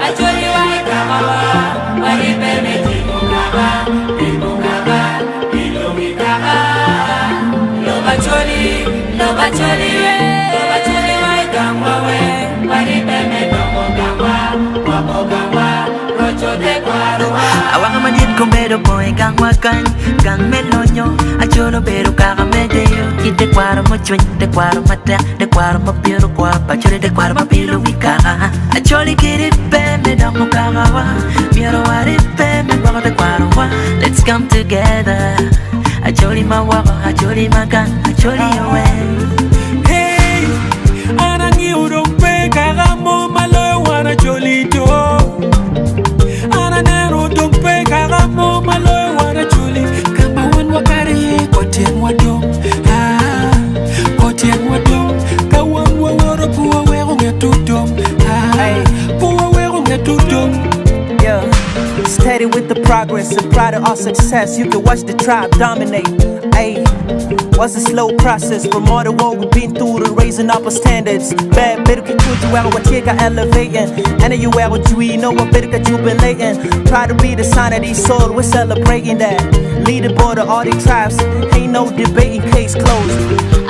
Acholi wa kakawa, wali peme timu kaka, Pilo mi kaka. Lo bacholi wa kangwa we, wali peme dongo kangwa, wabo kangwa, rocho de kwaruwa. Awang manit komero boy kangwa gang melonyo, acholo pero kaka medeyo. Kite kwaro mo chwen, de kwaro mata, de kwaro mo piro kwa, bacholi de kwaro mo pilo mi kaka. Acholi kiri me dongo kakawa, miero wari me bago de kwaro wa. Let's come together. Acholi ma wako, acholi ma gang, acholi away. Hey, anangi urongpe kaka mo malo wana choli do. Ananero dongpe kaka mo malo wana choli. Kamba wan wakari kotien wadong, kotien wadong. Kawan waworo puwa wero ngetudong, puwa wero ngetudong. Yeah, steady with the progress and proud of our success. You can watch the tribe dominate. Ayy, was a slow process from all the war we've been through to raising up our standards. Bad better can put you out, what take elevating. And you out what you know what better jubilating. Proud to be the sign of these souls, we're celebrating that. Leaderboard of all these tribes, ain't no debating, case closed.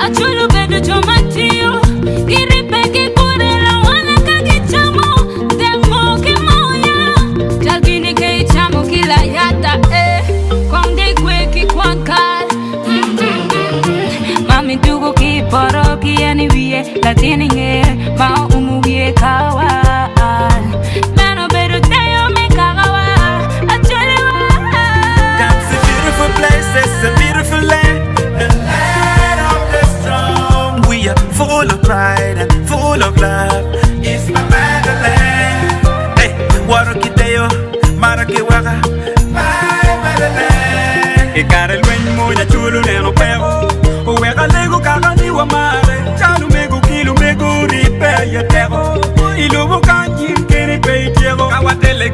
Acholo bedo jomatio, iripeke kurela wana kagichamo, demo kemoya, jalgini ke chamo kila yata konde kweki kwankal. Mami tugo ki poro ki aniwie, latini nge ma umuwie kawal. Mano bedo teyo me kagawa, achole wa. That's a beautiful place, it's a beautiful land, the land of the strong. We are full of pride and full of love. It's my motherland. Hey, warokiteo, marakiwaka, my motherland. Ikare lwenye moja chulu neno pero. Uweka lego kakani wa mare, chanu mego kilo mego ripe ya tego. Ilubo kanjim kiri pe itego, kawatele